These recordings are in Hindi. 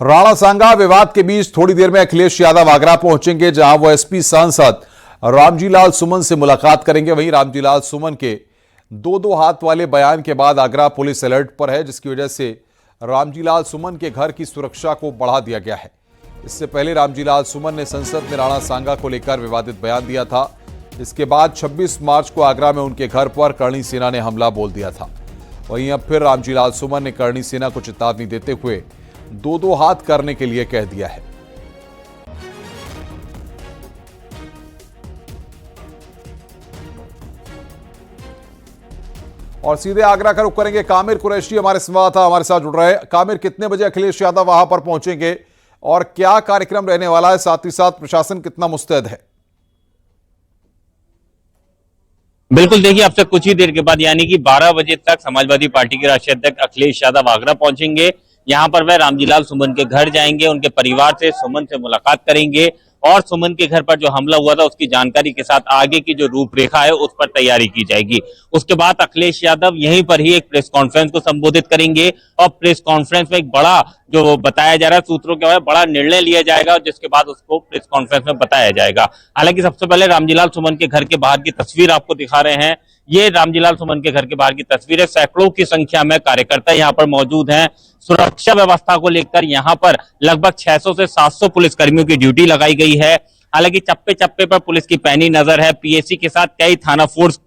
राणासांगा विवाद के बीच थोड़ी देर में अखिलेश यादव आगरा पहुंचेंगे, जहां वो एसपी सांसद रामजीलाल सुमन से मुलाकात करेंगे। वहीं रामजीलाल सुमन के दो हाथ वाले बयान के बाद आगरा पुलिस अलर्ट पर है, जिसकी वजह से रामजीलाल सुमन के घर की सुरक्षा को बढ़ा दिया गया है। इससे पहले रामजीलाल सुमन ने संसद में राणासांगा को लेकर विवादित बयान दिया था। इसके बाद 26 मार्च को आगरा में उनके घर पर करणी सेना ने हमला बोल दिया था। वहीं अब फिर रामजीलाल सुमन ने करणी सेना को चेतावनी देते हुए दो हाथ करने के लिए कह दिया है। और सीधे आगरा का रुख करेंगे। कामिर कुरैशी हमारे संवाददाता हमारे साथ जुड़ रहे हैं। कामिर, कितने बजे अखिलेश यादव वहां पर पहुंचेंगे और क्या कार्यक्रम रहने वाला है? साथ ही साथ प्रशासन कितना मुस्तैद है? बिल्कुल, देखिए अब से कुछ ही देर के बाद यानी कि 12 बजे तक समाजवादी पार्टी के राष्ट्रीय अध्यक्ष अखिलेश यादव आगरा पहुंचेंगे। यहाँ पर वह रामजीलाल सुमन के घर जाएंगे, उनके परिवार से सुमन से मुलाकात करेंगे और सुमन के घर पर जो हमला हुआ था उसकी जानकारी के साथ आगे की जो रूपरेखा है उस पर तैयारी की जाएगी। उसके बाद अखिलेश यादव यहीं पर ही एक प्रेस कॉन्फ्रेंस को संबोधित करेंगे और प्रेस कॉन्फ्रेंस में एक बड़ा जो बताया जा रहा है सूत्रों के बड़ा निर्णय लिया जाएगा, जिसके बाद उसको प्रेस कॉन्फ्रेंस में बताया जाएगा। हालांकि सबसे पहले रामजीलाल सुमन के घर के बाहर की तस्वीर आपको दिखा रहे हैं। ये रामजीलाल सुमन के घर के बाहर की तस्वीर है। सैकड़ों की संख्या में कार्यकर्ता यहाँ पर मौजूद हैं। सुरक्षा व्यवस्था को लेकर यहाँ पर लगभग 600 से 700 पुलिसकर्मियों की ड्यूटी लगाई गई है। हालांकि चप्पे चप्पे पर पुलिस की पैनी नजर है। पीएसी के साथ कई थाना फोर्स,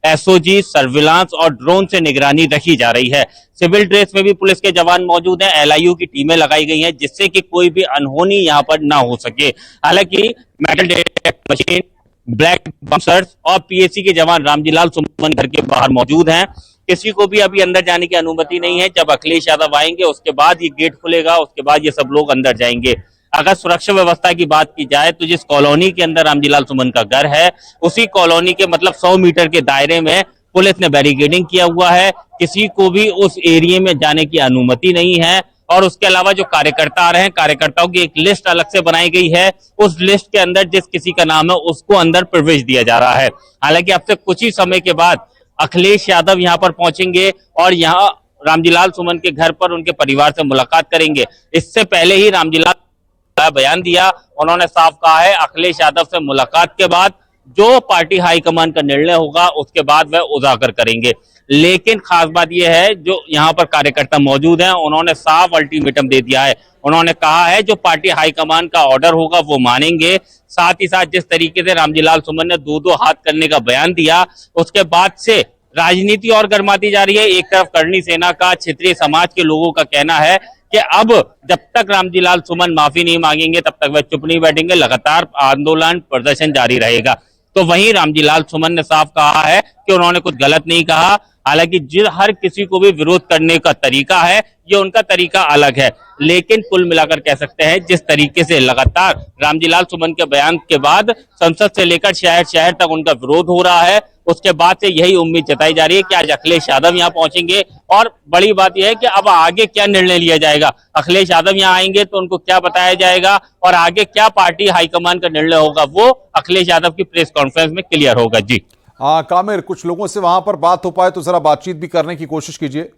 एसओजी, सर्विलांस और ड्रोन से निगरानी रखी जा रही है। सिविल ड्रेस में भी पुलिस के जवान मौजूद हैं। एलआईयू की टीमें लगाई गई हैं, जिससे कि कोई भी अनहोनी यहाँ पर ना हो सके। हालांकि मेटल डिटेक्टर मशीन, ब्लैक बम्सर्स और पीएसी के जवान रामजीलाल सुमन घर के बाहर मौजूद हैं। किसी को भी अभी अंदर जाने की अनुमति नहीं है। जब अखिलेश यादव आएंगे उसके बाद ये गेट खुलेगा, उसके बाद ये सब लोग अंदर जाएंगे। अगर सुरक्षा व्यवस्था की बात की जाए तो जिस कॉलोनी के अंदर रामजीलाल सुमन का घर है, उसी कॉलोनी के मतलब 100 मीटर के दायरे में पुलिस ने बैरिकेडिंग किया हुआ है। किसी को भी उस एरिया में जाने की अनुमति नहीं है। और उसके अलावा जो कार्यकर्ता आ रहे हैं, कार्यकर्ताओं की एक लिस्ट अलग से बनाई गई है। उस लिस्ट के अंदर जिस किसी का नाम है उसको अंदर प्रवेश दिया जा रहा है। हालांकि अब से कुछ ही समय के बाद अखिलेश यादव यहां पर पहुंचेंगे और यहां रामजीलाल सुमन के घर पर उनके परिवार से मुलाकात करेंगे। इससे पहले ही रामजीलाल बयान दिया। उन्होंने साफ कहा है अखिलेश यादव से मुलाकात के बाद जो पार्टी हाईकमान का निर्णय होगा उसके बाद वह उजागर करेंगे। लेकिन खास बात यह है जो यहाँ पर कार्यकर्ता मौजूद हैं, उन्होंने साफ अल्टीमेटम दे दिया है। उन्होंने कहा है जो पार्टी हाईकमान का ऑर्डर होगा वो मानेंगे। साथ ही साथ जिस तरीके से रामजीलाल सुमन ने दो हाथ करने का बयान दिया, उसके बाद से राजनीति और गर्माती जा रही है। एक तरफ करणी सेना का, क्षेत्रीय समाज के लोगों का कहना है कि अब जब तक रामजीलाल सुमन माफी नहीं मांगेंगे तब तक वह चुप नहीं बैठेंगे, लगातार आंदोलन प्रदर्शन जारी रहेगा। तो वहीं रामजीलाल सुमन ने साफ कहा है कि उन्होंने कुछ गलत नहीं कहा। हालांकि हर किसी को भी विरोध करने का तरीका है, ये उनका तरीका अलग है। लेकिन कुल मिलाकर कह सकते हैं जिस तरीके से लगातार रामजीलाल सुमन के बयान के बाद संसद से लेकर शहर शहर तक उनका विरोध हो रहा है, उसके बाद से यही उम्मीद जताई जा रही है कि आज अखिलेश यादव यहाँ पहुंचेंगे। और बड़ी बात यह है कि अब आगे क्या निर्णय लिया जाएगा। अखिलेश यादव यहाँ आएंगे तो उनको क्या बताया जाएगा और आगे क्या पार्टी हाईकमान का निर्णय होगा वो अखिलेश यादव की प्रेस कॉन्फ्रेंस में क्लियर होगा। जी कामिर, कुछ लोगों से वहां पर बात हो पाए तो जरा बातचीत भी करने की कोशिश कीजिए।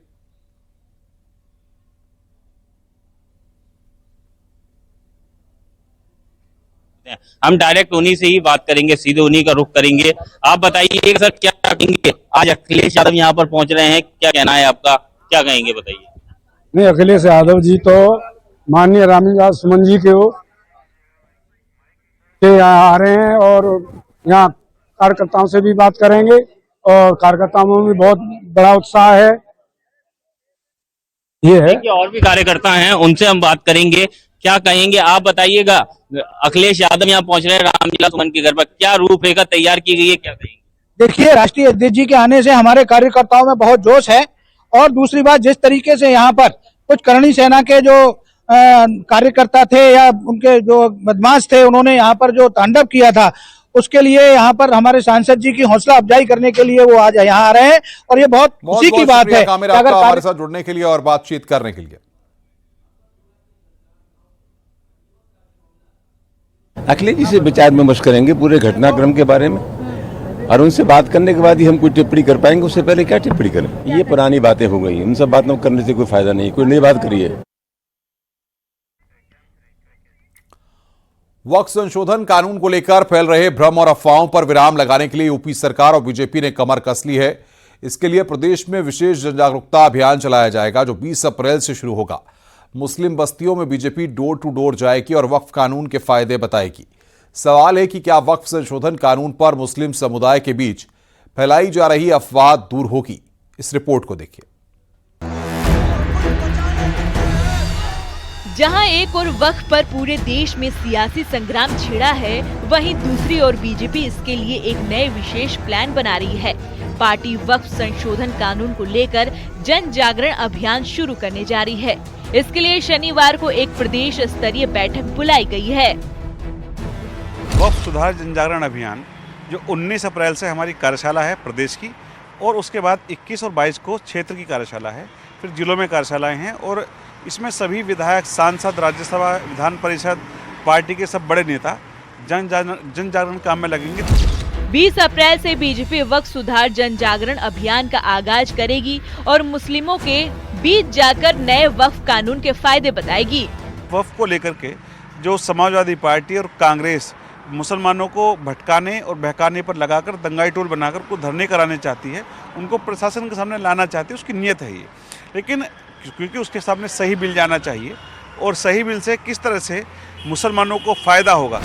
हम डायरेक्ट उन्हीं से ही बात करेंगे, सीधे उन्हीं का रुख करेंगे। आप बताइए सर, क्या कहेंगे? आज अखिलेश यादव यहाँ पर पहुंच रहे हैं, क्या कहना है आपका, क्या कहेंगे बताइए? नहीं, अखिलेश यादव जी तो माननीय रामजीलाल सुमन जी के यहाँ आ रहे हैं और यहाँ कार्यकर्ताओं से भी बात करेंगे और कार्यकर्ताओं में भी बहुत बड़ा उत्साह है। ये है कि और भी कार्यकर्ता हैं, उनसे हम बात करेंगे। क्या कहेंगे आप बताइएगा? अखिलेश यादव यहाँ पहुंच रहे हैं रामजीलाल सुमन के घर पर, क्या रूपरेखा तैयार की गई है, क्या कहेंगे? देखिए, राष्ट्रीय अध्यक्ष जी के आने से हमारे कार्यकर्ताओं में बहुत जोश है। और दूसरी बात, जिस तरीके से यहाँ पर कुछ करणी सेना के जो कार्यकर्ता थे या उनके जो बदमाश थे, उन्होंने यहाँ पर जो तांडव किया था, उसके लिए यहाँ पर हमारे सांसद जी की हौसला अफजाई करने के लिए वो आज यहाँ आ रहे हैं और ये बहुत खुशी की बात है। अगर हमारे साथ जुड़ने के लिए और बातचीत करने के लिए अखिलेश जी से विचार विमर्श करेंगे पूरे घटनाक्रम के बारे में और उनसे बात करने के बाद ही हम कोई टिप्पणी कर पाएंगे। उससे पहले क्या टिप्पणी करें? ये पुरानी बातें हो गई, इन सब बातों करने से कोई फायदा नहीं। कोई नई बात करिए। वक्फ संशोधन कानून को लेकर फैल रहे भ्रम और अफवाहों पर विराम लगाने के लिए यूपी सरकार और बीजेपी ने कमर कस ली है। इसके लिए प्रदेश में विशेष जनजागरूकता अभियान चलाया जाएगा जो 20 अप्रैल से शुरू होगा। मुस्लिम बस्तियों में बीजेपी डोर टू डोर जाएगी और वक्फ कानून के फायदे बताएगी। सवाल है कि क्या वक्फ संशोधन कानून पर मुस्लिम समुदाय के बीच फैलाई जा रही अफवाह दूर होगी? इस रिपोर्ट को देखिए। जहां एक और वक्फ पर पूरे देश में सियासी संग्राम छिड़ा है, वहीं दूसरी ओर बीजेपी इसके लिए एक नए विशेष प्लान बना रही है। पार्टी वक्फ संशोधन कानून को लेकर जन जागरण अभियान शुरू करने जा रही है। इसके लिए शनिवार को एक प्रदेश स्तरीय बैठक बुलाई गई है। वक्फ सुधार जन जागरण अभियान जो 19 अप्रैल से हमारी कार्यशाला है प्रदेश की, और उसके बाद 21 और 22 को क्षेत्र की कार्यशाला है, फिर जिलों में कार्यशालाएं हैं, और इसमें सभी विधायक, सांसद, राज्यसभा, विधान परिषद, पार्टी के सब बड़े नेता जन जागरण काम में लगेंगे। 20 अप्रैल से बीजेपी वक्फ सुधार जन जागरण अभियान का आगाज करेगी और मुस्लिमों के बीच जाकर नए वक्फ कानून के फायदे बताएगी। वक्फ को लेकर के जो समाजवादी पार्टी और कांग्रेस मुसलमानों को भटकाने और बहकाने पर लगाकर दंगाई टोल बनाकर को धरने कराने चाहती है, उनको प्रशासन के सामने लाना चाहती है, उसकी नीयत है ये। लेकिन क्योंकि उसके सामने सही बिल जाना चाहिए, और सही बिल से किस तरह से मुसलमानों को फायदा होगा।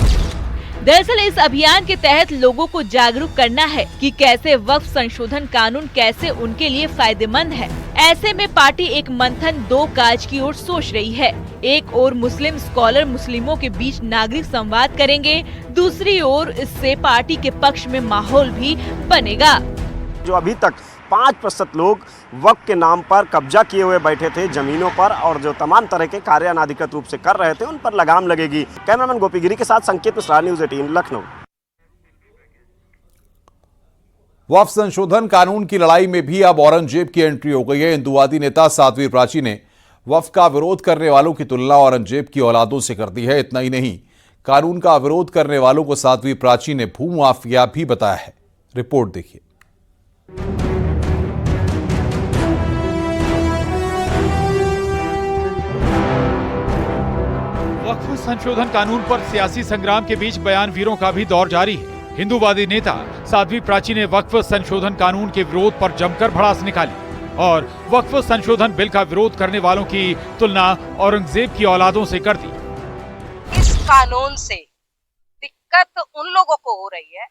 दरअसल इस अभियान के तहत लोगों को जागरूक करना है कि कैसे वक्फ संशोधन कानून कैसे उनके लिए फायदेमंद है। ऐसे में पार्टी एक मंथन दो काज की ओर सोच रही है। एक ओर मुस्लिम स्कॉलर मुस्लिमों के बीच नागरिक संवाद करेंगे, दूसरी ओर इससे पार्टी के पक्ष में माहौल भी बनेगा। जो अभी तक 5% लोग वक्फ के नाम पर कब्जा किए हुए बैठे थे जमीनों पर, और जो तमाम तरह के कार्य अनाधिकृत रूप से कर रहे थे, उन पर लगाम लगेगी। कैमरामैन गोपीगिरी के साथ संकेत मिश्रा, न्यूज़ 18 लखनऊ। वक्फ संशोधन कानून की लड़ाई में भी अब औरंगजेब की एंट्री हो गई है। हिंदुवादी नेता साध्वी प्राची ने वक्फ का विरोध करने वालों की तुलना औरंगजेब की औलादों से कर दी है। इतना ही नहीं, कानून का विरोध करने वालों को साध्वी प्राची ने भूमाफिया भी बताया है। रिपोर्ट देखिए। वक्फ संशोधन कानून पर सियासी संग्राम के बीच बयान वीरों का भी दौर जारी है। हिंदूवादी नेता साध्वी प्राची ने वक्फ संशोधन कानून के विरोध पर जमकर भड़ास निकाली और वक्फ संशोधन बिल का विरोध करने वालों की तुलना औरंगजेब की औलादों से कर दी। इस कानून से दिक्कत उन लोगों को हो रही है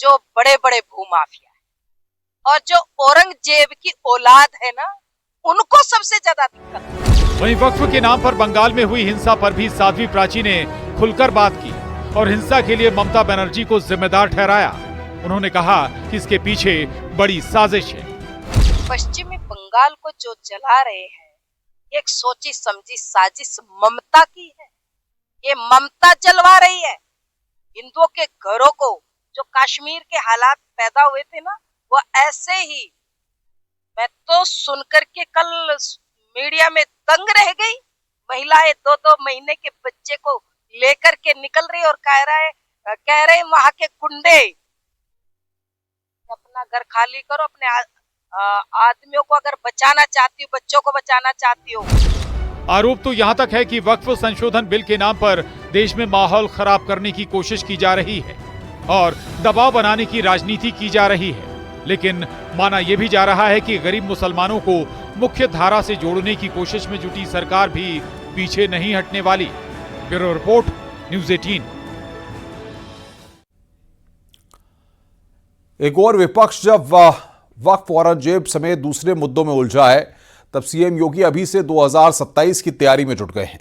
जो बड़े बड़े भूमाफिया है, और जो औरंगजेब की औलाद है ना, उनको सबसे ज्यादा दिक्कत। वहीं वक्फ के नाम पर बंगाल में हुई हिंसा पर भी साध्वी प्राची ने खुलकर बात की और हिंसा के लिए ममता बनर्जी को जिम्मेदार ठहराया। उन्होंने कहा कि इसके पीछे बड़ी साजिश है। पश्चिमी बंगाल को जो जला रहे हैं, एक सोची समझी साजिश ममता की है। ये ममता जलवा रही है हिंदुओं के घरों को। जो कश्मीर के हालात पैदा हुए थे ना, वो ऐसे ही। मैं तो सुनकर के कल मीडिया में दंग रह गई। महिलाएं 2-2 महीने के बच्चे को लेकर के निकल रही और कह रहे वहां के गुंडे, अपना घर खाली करो, अपने आदमियों को अगर बचाना चाहती हो, बच्चों को बचाना चाहती हो। आरोप तो यहाँ तक है कि वक्फ संशोधन बिल के नाम पर देश में माहौल खराब करने की कोशिश की जा रही है और दबाव बनाने की राजनीति की जा रही है। लेकिन माना यह भी जा रहा है कि गरीब मुसलमानों को मुख्य धारा से जोड़ने की कोशिश में जुटी सरकार भी पीछे नहीं हटने वाली। Bureau report, news 18। एक और विपक्ष जब वक्फ औरंगजेब समेत दूसरे मुद्दों में उलझा है, तब सीएम योगी अभी से 2027 की तैयारी में जुट गए हैं।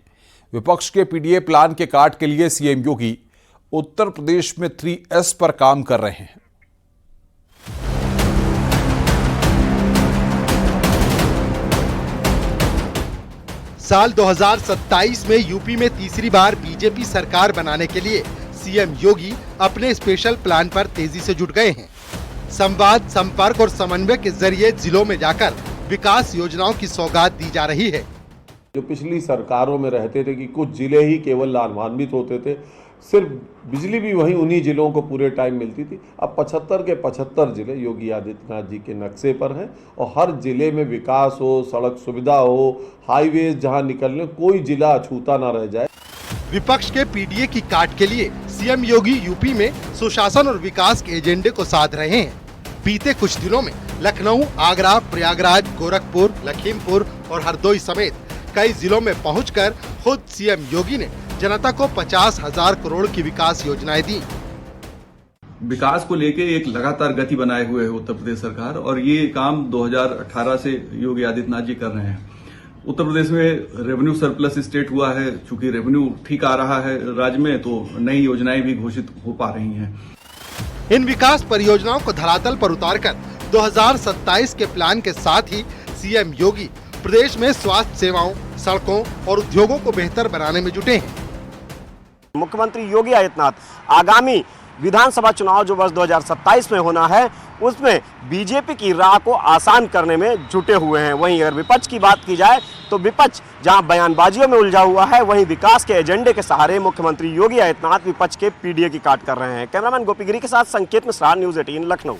विपक्ष के पीडीए प्लान के काट के लिए सीएम योगी उत्तर प्रदेश में 3S पर काम कर रहे हैं। साल 2027 में यूपी में तीसरी बार बीजेपी सरकार बनाने के लिए सीएम योगी अपने स्पेशल प्लान पर तेजी से जुट गए हैं। संवाद, संपर्क और समन्वय के जरिए जिलों में जाकर विकास योजनाओं की सौगात दी जा रही है। जो पिछली सरकारों में रहते थे कि कुछ जिले ही केवल लाभान्वित होते थे, सिर्फ बिजली भी वहीं उन्हीं जिलों को पूरे टाइम मिलती थी। अब 75 के 75 जिले योगी आदित्यनाथ जी के नक्शे पर हैं और हर जिले में विकास हो, सड़क सुविधा हो, हाईवेज जहां निकलने, कोई जिला अछूता ना रह जाए। विपक्ष के पीडीए की काट के लिए सीएम योगी यूपी में सुशासन और विकास के एजेंडे को साध रहे हैं। बीते कुछ दिनों में लखनऊ, आगरा, प्रयागराज, गोरखपुर, लखीमपुर और हरदोई समेत कई जिलों में पहुंचकर खुद सीएम योगी ने जनता को 50,000 करोड़ की विकास योजनाएं दी। विकास को लेके एक लगातार गति बनाए हुए है उत्तर प्रदेश सरकार, और ये काम 2018 से योगी आदित्यनाथ जी कर रहे हैं। उत्तर प्रदेश में रेवेन्यू सरप्लस स्टेट हुआ है, चूंकि रेवेन्यू ठीक आ रहा है राज्य में, तो नई योजनाएं भी घोषित हो पा रही हैं। इन विकास परियोजनाओं को धरातल पर उतारकर 2027 के प्लान के साथ ही सीएम योगी प्रदेश में स्वास्थ्य सेवाओं, सड़कों और उद्योगों को बेहतर बनाने में जुटे हैं। मुख्यमंत्री योगी आदित्यनाथ आगामी विधानसभा चुनाव जो वर्ष 2027 में होना है, उसमें बीजेपी की राह को आसान करने में जुटे हुए हैं। वहीं अगर विपक्ष की बात की जाए तो विपक्ष जहां बयानबाजियों में उलझा हुआ है, वहीं विकास के एजेंडे के सहारे मुख्यमंत्री योगी आदित्यनाथ विपक्ष के पीडीए की काट कर रहे हैं। कैमरामैन गोपी गिरी के साथ संकेत मिश्रा, न्यूज़ 18 लखनऊ।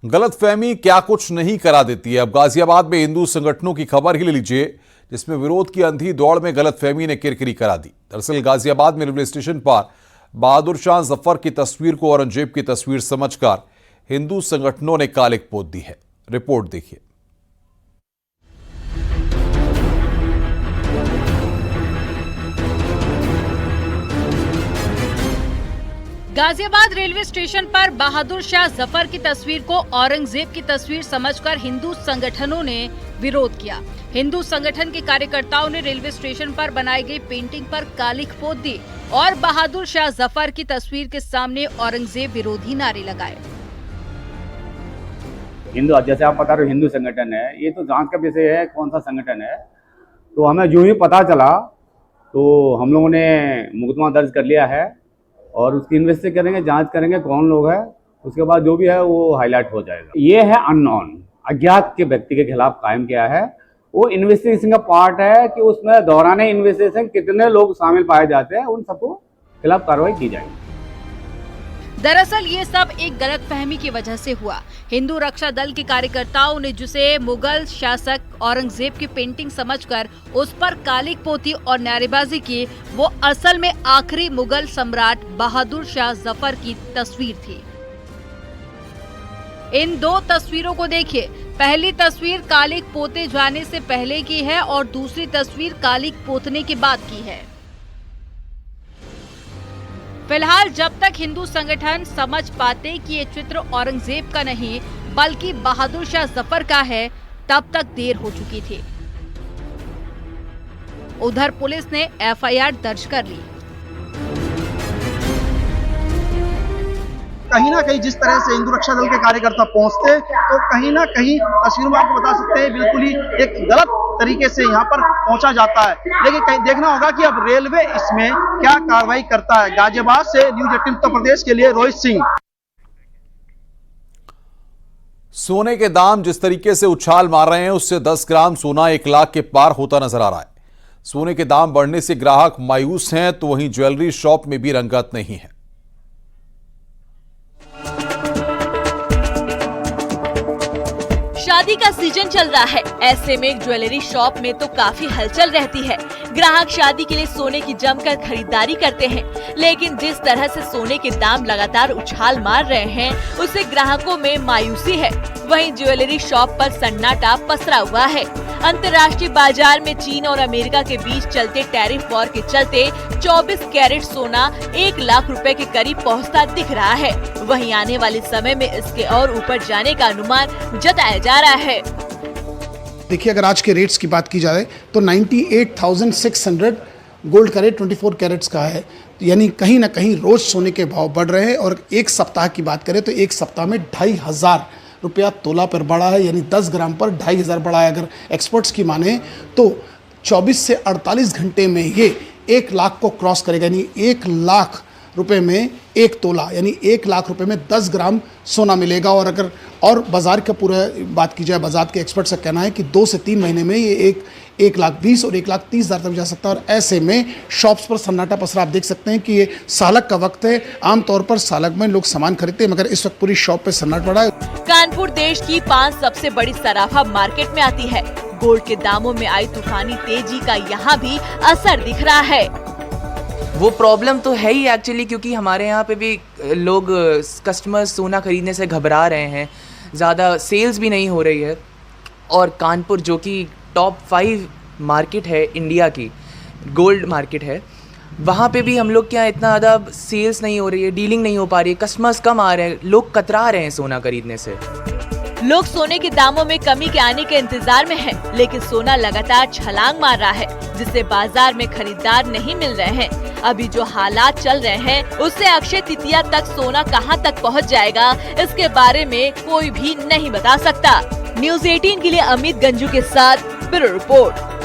गलतफहमी क्या कुछ नहीं करा देती है। अब गाजियाबाद में हिंदू संगठनों की खबर ही ले लीजिए, जिसमें विरोध की अंधी दौड़ में गलतफहमी ने किरकिरी करा दी। दरअसल गाजियाबाद में रेलवे स्टेशन पर बहादुर शाह जफर की तस्वीर को औरंगजेब की तस्वीर समझकर हिंदू संगठनों ने कालिक पोत दी है। रिपोर्ट देखिए। गाजियाबाद रेलवे स्टेशन पर बहादुर शाह जफर की तस्वीर को औरंगजेब की तस्वीर समझकर हिंदू संगठनों ने विरोध किया। हिंदू संगठन के कार्यकर्ताओं ने रेलवे स्टेशन पर बनाई गई पेंटिंग पर कालिक पोत दी और बहादुर शाह जफर की तस्वीर के सामने औरंगजेब विरोधी नारे लगाए। हिंदू, जैसे आप बता रहे हो हिंदू संगठन है, ये तो जांच का विषय है कौन सा संगठन है। तो हमें जो ही पता चला तो हम लोगों ने मुकदमा दर्ज कर लिया है और उसकी इन्वेस्टिगेशन करेंगे, जांच करेंगे कौन लोग है, उसके बाद जो भी है वो हाईलाइट हो जाएगा। ये है अननोन, अज्ञात के व्यक्ति के खिलाफ कायम किया है। वो इन्वेस्टिगेशन का पार्ट है कि उसमें दौरान इन्वेस्टिगेशन कितने लोग शामिल पाए जाते हैं, उन सबको खिलाफ कार्रवाई की जाएगी। दरअसल ये सब एक गलतफहमी की वजह से हुआ। हिंदू रक्षा दल के कार्यकर्ताओं ने जिसे मुगल शासक औरंगजेब की पेंटिंग समझकर उस पर कालिक पोती और नारेबाजी की, वो असल में आखिरी मुगल सम्राट बहादुर शाह जफर की तस्वीर थी। इन दो तस्वीरों को देखिए। पहली तस्वीर कालिक पोते जाने से पहले की है और दूसरी तस्वीर कालिक पोतने के बाद की है। फिलहाल जब तक हिंदू संगठन समझ पाते कि ये चित्र औरंगजेब का नहीं बल्कि बहादुर शाह जफर का है, तब तक देर हो चुकी थी। उधर पुलिस ने एफआईआर दर्ज कर ली। कहीं ना कहीं जिस तरह से हिंदू रक्षा दल के कार्यकर्ता पहुंचते तो कहीं ना कहीं तस्वीर में आपको बता सकते हैं बिल्कुल ही एक गलत तरीके से यहाँ पर पहुंचा जाता है। लेकिन कहीं देखना होगा कि अब रेलवे इसमें क्या कार्रवाई करता है। गाजियाबाद से न्यूज़ 18 उत्तर प्रदेश के लिए रोहित सिंह। सोने के दाम जिस तरीके से उछाल मार रहे हैं, उससे 10 ग्राम सोना 1 लाख के पार होता नजर आ रहा है। सोने के दाम बढ़ने से ग्राहक मायूस हैं, तो वहीं ज्वेलरी शॉप में भी रंगत नहीं है। शादी का सीजन चल रहा है, ऐसे में ज्वेलरी शॉप में तो काफी हलचल रहती है। ग्राहक शादी के लिए सोने की जमकर खरीदारी करते हैं, लेकिन जिस तरह से सोने के दाम लगातार उछाल मार रहे हैं, उससे ग्राहकों में मायूसी है। वहीं ज्वेलरी शॉप पर सन्नाटा पसरा हुआ है। अंतर्राष्ट्रीय बाजार में चीन और अमेरिका के बीच चलते टैरिफ वॉर के चलते 24 कैरेट सोना 1 लाख रुपए के करीब पहुंचता दिख रहा है। वहीं आने वाले समय में इसके और ऊपर जाने का अनुमान जताया जा रहा है। देखिए, अगर आज के रेट्स की बात की जाए तो 98,600 गोल्ड कैरेट 24 कैरेट्स का है। यानी कहीं ना कहीं रोज सोने के भाव बढ़ रहे हैं। और एक सप्ताह की बात करें तो एक सप्ताह में 2,500 रुपया तोला पर बढ़ा है, यानी 10 ग्राम पर 2,500 बढ़ा है। अगर एक्सपर्ट्स की माने तो 24 से 48 घंटे में ये 1 लाख को क्रॉस करेगा, यानी 1 लाख रुपए में 1 तोला यानी 1 लाख रुपए में 10 ग्राम सोना मिलेगा। और बाजार का पूरा बात की जाए, बाजार के एक्सपर्ट का कहना है कि 2 से 3 महीने में ये 1,20,000 और 1,30,000 तक जा सकता है। और ऐसे में शॉप्स पर सन्नाटा पसरा। आप देख सकते हैं कि ये सालक का वक्त है। आमतौर पर सालक में लोग सामान खरीदते हैं, मगर इस वक्त पूरी शॉप पे सन्नाटा पड़ा है। कानपुर देश की 5 सबसे बड़ी सराफा मार्केट में आती है। गोल्ड के दामों में आई तूफानी तेजी का यहाँ भी असर दिख रहा है। वो प्रॉब्लम तो है ही एक्चुअली, क्योंकि हमारे यहाँ पे भी लोग कस्टमर्स सोना खरीदने से घबरा रहे हैं, ज़्यादा सेल्स भी नहीं हो रही है। और कानपुर जो कि टॉप 5 मार्केट है इंडिया की, गोल्ड मार्केट है, वहाँ पे भी हम लोग क्या इतना ज़्यादा सेल्स नहीं हो रही है, डीलिंग नहीं हो पा रही है, कस्टमर्स कम आ रहे हैं, लोग कतरा रहे हैं सोना खरीदने से। लोग सोने के दामों में कमी के आने के इंतजार में हैं, लेकिन सोना लगातार छलांग मार रहा है, जिससे बाजार में खरीदार नहीं मिल रहे हैं। अभी जो हालात चल रहे हैं, उससे अक्षय तृतीया तक सोना कहां तक पहुंच जाएगा, इसके बारे में कोई भी नहीं बता सकता। न्यूज़ 18 के लिए अमित गंजू के साथ ब्यूरो रिपोर्ट।